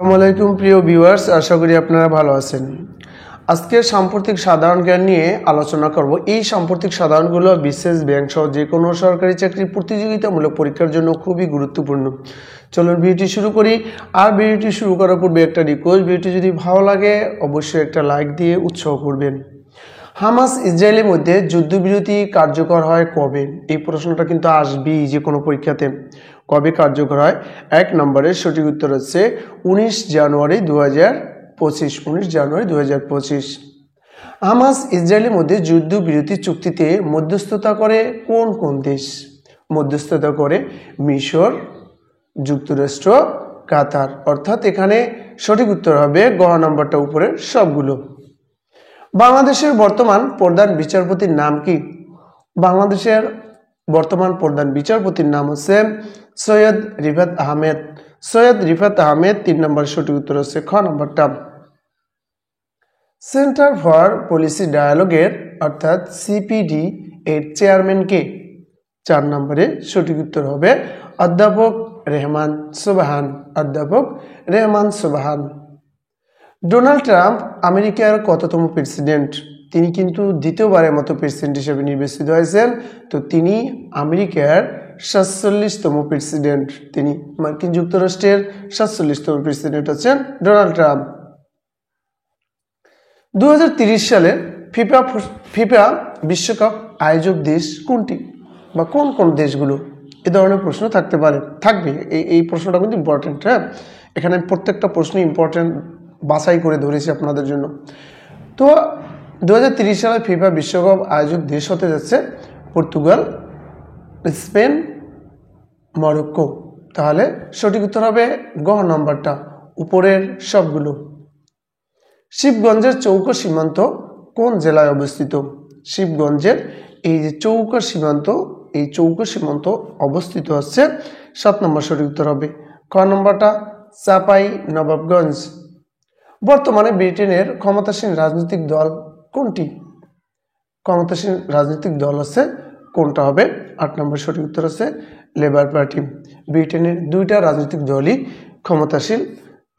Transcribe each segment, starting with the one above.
আসসালামু আলাইকুম প্রিয় ভিউয়ার্স, আশা করি আপনারা ভালো আছেন। আজকে সাম্প্রতিক সাধারণ জ্ঞান নিয়ে আলোচনা করব। এই সাম্প্রতিক সাধারণগুলো বিশেষ ব্যাংক সহ যে কোনো সরকারি চাকরির প্রতিযোগিতামূলক পরীক্ষার জন্য খুবই গুরুত্বপূর্ণ। চলুন ভিডিওটি শুরু করি। আর ভিডিওটি শুরু করার পূর্বে একটা রিকোয়েস্ট, ভিডিওটি যদি ভালো লাগে অবশ্যই একটা লাইক দিয়ে উৎসাহ করবেন। হামাস ইসরায়েলের মধ্যে যুদ্ধবিরতি কার্যকর হয় কবে? এই প্রশ্নটা কিন্তু আসবেই যে কোনো পরীক্ষাতে। কবে কার্যকর হয়? 1 নম্বরের সঠিক উত্তর হচ্ছে 19 জানুয়ারি 2025। 19 জানুয়ারি 2025। হামাস ইসরায়েলের মধ্যে যুদ্ধবিরতি চুক্তিতে মধ্যস্থতা করে কোন কোন দেশ? মধ্যস্থতা করে মিশর, যুক্তরাষ্ট্র, কাতার। অর্থাৎ এখানে সঠিক উত্তর হবে গ নম্বরটা উপরের সবগুলো। বাংলাদেশের বর্তমান প্রধান বিচারপতির নাম কি? বাংলাদেশের বর্তমান প্রধান বিচারপতির নাম হচ্ছে সৈয়দ রিফাত আহমেদ। সৈয়দ রিফাত আহমেদ। 3 নম্বর সঠিক উত্তর হচ্ছে খ নম্বরটা। সেন্টার ফর পলিসি ডায়ালগের অর্থাৎ সিপিডি এর চেয়ারম্যান কে? 4 নম্বরে সঠিক উত্তর হবে অধ্যাপক রেহমান সোবহান। অধ্যাপক রেহমান সোবহান। ডোনাল্ড ট্রাম্প আমেরিকার কততম প্রেসিডেন্ট? তিনি কিন্তু দ্বিতীয়বারের মতো প্রেসিডেন্ট হিসেবে নির্বাচিত হয়েছেন। তো তিনি আমেরিকার 47তম প্রেসিডেন্ট। তিনি মার্কিন যুক্তরাষ্ট্রের 47তম প্রেসিডেন্ট হচ্ছেন ডোনাল্ড ট্রাম্প। 2030 সালে ফিফা বিশ্বকাপ আয়োজক দেশ কোনটি বা কোন কোন দেশগুলো? এ ধরনের প্রশ্ন থাকবে। এই প্রশ্নটা কিন্তু ইম্পর্টেন্ট। হ্যাঁ, এখানে প্রত্যেকটা প্রশ্ন ইম্পর্টেন্ট বাছাই করে ধরেছি আপনাদের জন্য। তো 2030 সালে ফিফা বিশ্বকাপ আয়োজক দেশ হতে যাচ্ছে পর্তুগাল, স্পেন, মরক্কো। তাহলে সঠিক উত্তর হবে গ নম্বরটা উপরের সবগুলো। শিবগঞ্জের চৌকো সীমান্ত কোন জেলায় অবস্থিত? শিবগঞ্জের এই যে চৌকো সীমান্ত, এই চৌকো সীমান্ত অবস্থিত হচ্ছে 7 নম্বর সঠিক উত্তর হবে। ক নম্বরটা চাপাই নবাবগঞ্জ। বর্তমানে ব্রিটেনের ক্ষমতাসীন রাজনৈতিক দল কোনটি? ক্ষমতাসীন রাজনৈতিক দল হচ্ছে কোনটা হবে? 8 নম্বর সঠিক উত্তর হচ্ছে লেবার পার্টি। ব্রিটেনের 2টা রাজনৈতিক দলই ক্ষমতাশীল,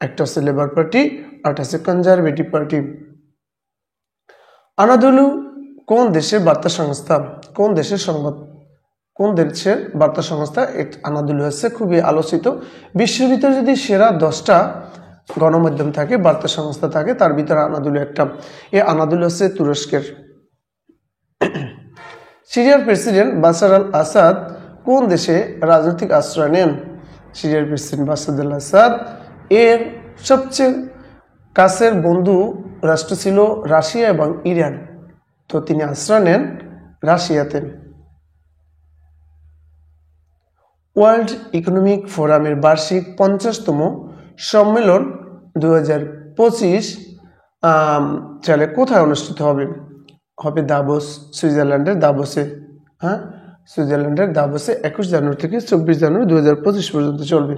একটা হচ্ছে লেবার পার্টি আর একটা হচ্ছে কনজারভেটিভ পার্টি। আনাদোলু কোন দেশের বার্তা সংস্থা? কোন দেশের বার্তা সংস্থা? আনাদোলু হচ্ছে খুবই আলোচিত। বিশ্বের ভিতরে যদি সেরা 10টা গণমাধ্যম থাকে, বার্তা সংস্থা থাকে, তার ভিতরে আনাদোলু একটা। এই আনাদোলু হচ্ছে তুরস্কের। সিরিয়ার প্রেসিডেন্ট বাশার আল আসাদ কোন দেশে রাজনৈতিক আশ্রয় নেন? সিরিয়ার প্রেসিডেন্ট বাশার আল আসাদ এর সবচেয়ে কাছের বন্ধু রাষ্ট্র ছিল রাশিয়া এবং ইরান। তো তিনি আশ্রয় নেন রাশিয়াতে। ওয়ার্ল্ড ইকোনমিক ফোরামের বার্ষিক 50তম সম্মেলন 2025 সালে কোথায় অনুষ্ঠিত হবে? হবে দাভোস, সুইজারল্যান্ডের দাভোসে। হ্যাঁ, সুইজারল্যান্ডের দাভোসে 21 জানুয়ারি থেকে 24 জানুয়ারি 2025 পর্যন্ত চলবে।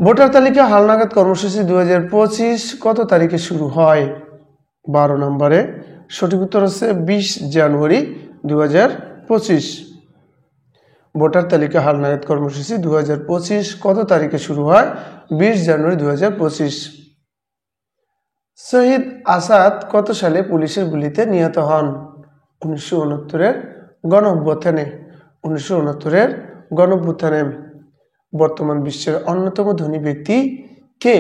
ভোটার তালিকা হালনাগাদ কর্মসূচি 2025 কত তারিখে শুরু হয়? 12 নম্বরে সঠিক উত্তর হচ্ছে 20 জানুয়ারি 2025। ভোটার তালিকা হালনাগাদ কর্মসূচি 2025 কত তারিখে শুরু হয়? 20 জানুয়ারি 2025। শহীদ আসাদ কত সালে পুলিশের গুলিতে নিহত হন? 1969-এর গণঅভ্যুত্থানে। 1969-এর গণঅভ্যুত্থানে। বর্তমান বিশ্বের অন্যতম ধনী ব্যক্তি কে,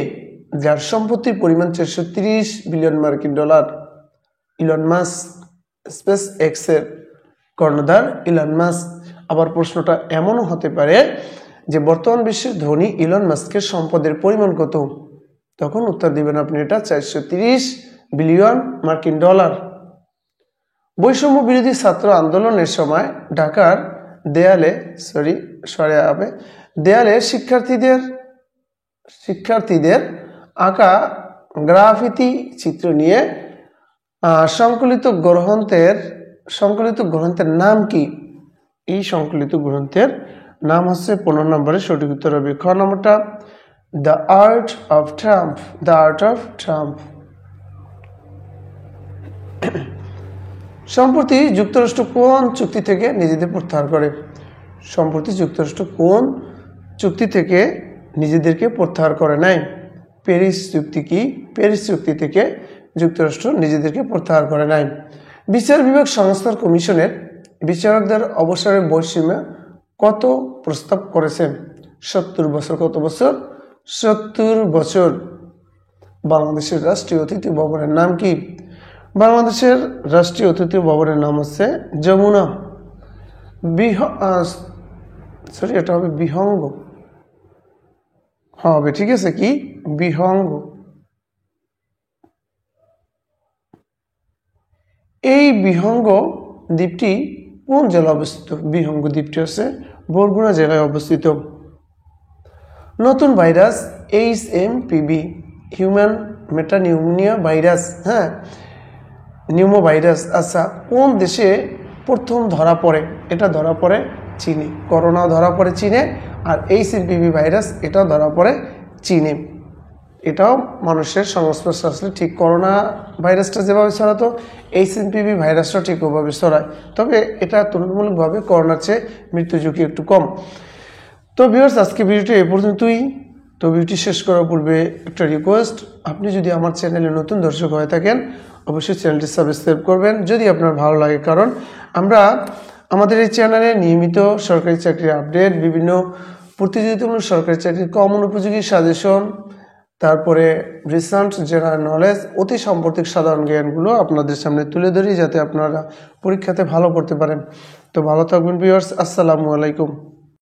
যার সম্পত্তির পরিমাণ 430 বিলিয়ন মার্কিন ডলার? ইলন মাস্ক, স্পেস এক্সের কর্ণধার ইলন মাস্ক। আবার প্রশ্নটা এমনও হতে পারে যে বর্তমান বিশ্বের ধনী ইলন মাস্কের সম্পদের পরিমাণ কত? তখন উত্তর দিবেন আপনি এটা 430 বিলিয়ন মার্কিন ডলার। বৈষম্য বিরোধী ছাত্র আন্দোলনের সময় ঢাকার দেয়ালে শিক্ষার্থীদের আঁকা গ্রাফিতি চিত্র নিয়ে সংকলিত গ্রন্থের নাম কি? এই সংকলিত গ্রন্থের নাম হচ্ছে 15 নম্বরে সঠিক উত্তর হবে খ নম্বরটা the art of Trump. The art of Trump. সম্প্রতি যুক্তরাষ্ট্র কোন চুক্তি থেকে নিজেদের প্রত্যাহার করে? সম্প্রতি যুক্তরাষ্ট্র কোন চুক্তি থেকে নিজেদেরকে প্রত্যাহার করে নেয়। প্যারিস চুক্তি কি? প্যারিস চুক্তি থেকে যুক্তরাষ্ট্র নিজেদেরকে প্রত্যাহার করে নেয়। বিচার বিভাগ সংস্থার কমিশনের বিচারকদের অবসরের বয়সীমা কত প্রস্তাব করেছেন? 70 বছর। কত বছর? 70 বছর। বাংলাদেশের রাষ্ট্রীয় অতিথি ভবনের নাম কি? বাংলাদেশের রাষ্ট্রীয় অতিথি ভবনের নাম হচ্ছে যমুনা এটা হবে বিহঙ্গ হবে, ঠিক আছে? কি? বিহঙ্গ। এই বিহঙ্গ দ্বীপটি কোন জেলায় অবস্থিত? বিহঙ্গ দ্বীপটি হচ্ছে বরগুনা জেলায় অবস্থিত। নতুন ভাইরাস HMPV, হিউম্যান মেটানিউমোনিয়া ভাইরাস, হ্যাঁ, নিউমো ভাইরাস, আচ্ছা, কোন দেশে প্রথম ধরা পড়ে? এটা ধরা পড়ে চীনে। করোনা ধরা পড়ে চীনে, আর HMPV ভাইরাস এটাও ধরা পড়ে চীনে। এটাও মানুষের সংস্পর্শে আসলে ঠিক করোনা ভাইরাসটা যেভাবে ছড়াতো, HMPV ভাইরাসটা ঠিক ওভাবে ছড়ায়, তবে এটা তুলনামূলকভাবে করোনার চেয়ে মৃত্যু ঝুঁকি একটু কম। তো ভিউয়ার্স, আজকে ভিডিওটি এই পর্যন্তই। তো ভিডিওটি শেষ করার পূর্বে একটা রিকোয়েস্ট, আপনি যদি আমার চ্যানেলে নতুন দর্শক হয়ে থাকেন অবশ্যই চ্যানেলটি সাবস্ক্রাইব করবেন যদি আপনার ভালো লাগে, কারণ আমরা আমাদের এই চ্যানেলে নিয়মিত সরকারি চাকরির আপডেট, বিভিন্ন প্রতিযোগিতামূলক সরকারি চাকরির কমন উপযোগী সাজেশন, তারপরে রিসেন্ট জেনারেল নলেজ, অতি সাম্প্রতিক সাধারণ জ্ঞানগুলো আপনাদের সামনে তুলে ধরি, যাতে আপনারা পরীক্ষাতে ভালো করতে পারেন। তো ভালো থাকবেন ভিউয়ার্স, আসসালামু আলাইকুম।